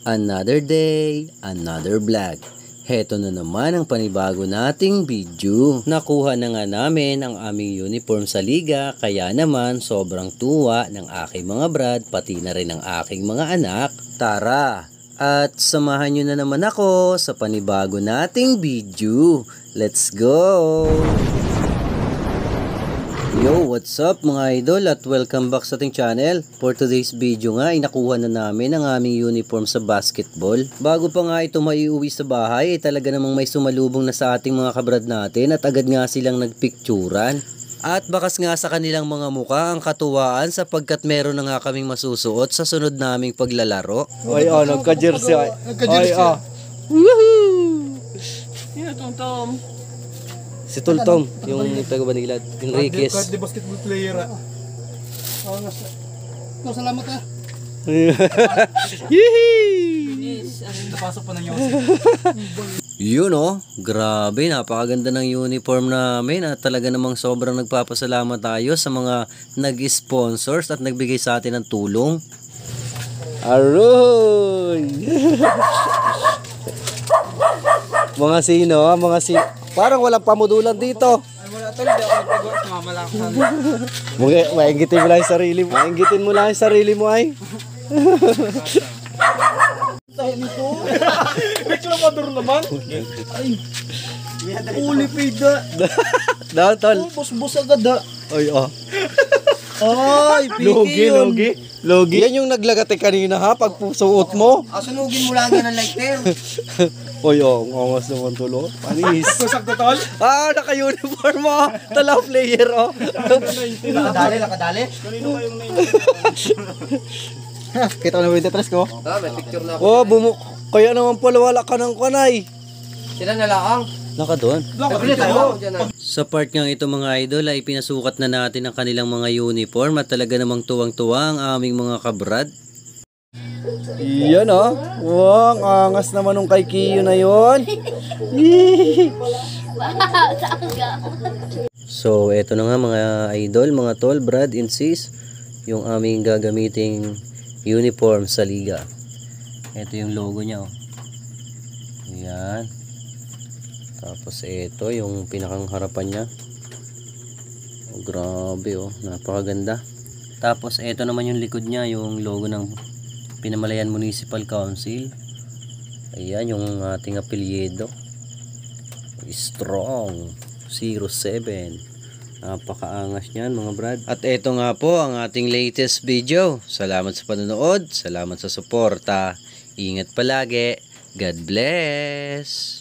Another day, another vlog. Heto na naman ang panibago nating video. Nakuha na nga namin ang aming uniform sa liga, kaya naman sobrang tuwa ng aking mga brad, pati na rin ang aking mga anak. Tara, at samahan nyo na naman ako sa panibago nating video. Let's go! Yo, what's up mga idol at welcome back sa ating channel. For today's video nga ay nakuha na namin ang aming uniform sa basketball. Bago pa nga ito maiuwi sa bahay ay talaga namang may sumalubong na sa ating mga kabrad natin at agad nga silang nagpicturan. At bakas nga sa kanilang mga muka ang katuwaan sapagkat meron na nga kaming masusuot sa sunod naming paglalaro. Ay, nagka-jersey. Nagka-jersey. Woohoo! Yan, Tom. Si Tultong, yung taga Banilad, yung Reyes. Card de basketball player. Salamat ah. Yehey! Napasok pa ng Yossi. Yun oh, grabe, napakaganda ng uniform namin at talaga namang sobrang nagpapasalamat tayo sa mga nag-sponsors at nagbigay sa atin ng tulong. Aroy! Mga sino? Parang walang pamudulan dito. Ay wala tol, di ako nagpagawa sa mamalakan. Mainggitin mo lang yung sarili mo. Mainggitin mo lang yung sarili mo ay. Tayo nito. Reklamador naman. Ay. Uli pida. Daw tol. Bus agad ah. Ay Ay, piki yun. Logi. Yan yung naglagate kanina ha, pag suot mo. Sunugin mo lang yan ang lighter. Oy, ang angas naman tulo. Panis. Sakto tol? Naka-uniform mo. Tala player, oh. Nakadali. Kanino kayong Kita ko na 23 ko. may picture na Oh, kaya naman pala wala ka ng kanay. Sila na lang. Naka doon. Nabili tayo. Sa part nga ito mga idol ay pinasukat na natin ang kanilang mga uniform at talaga namang tuwang-tuwa ang aming mga kabrad. Yan oh. Wow, ang angas naman nung kay Kiyo na yon. So eto na nga mga idol, mga tol, brad and sis, yung aming gagamiting uniform sa liga. Ito yung logo niya oh. Ayan. Tapos ito yung pinakang harapan niya. Oh, grabe oh, napakaganda. Tapos ito naman yung likod niya, yung logo ng Pinamalayan Municipal Council. Ayan yung ating apelyido. Strong 07. Napakaangas niyan mga brad. At ito nga po ang ating latest video. Salamat sa panonood, salamat sa suporta. Ingat palagi. God bless.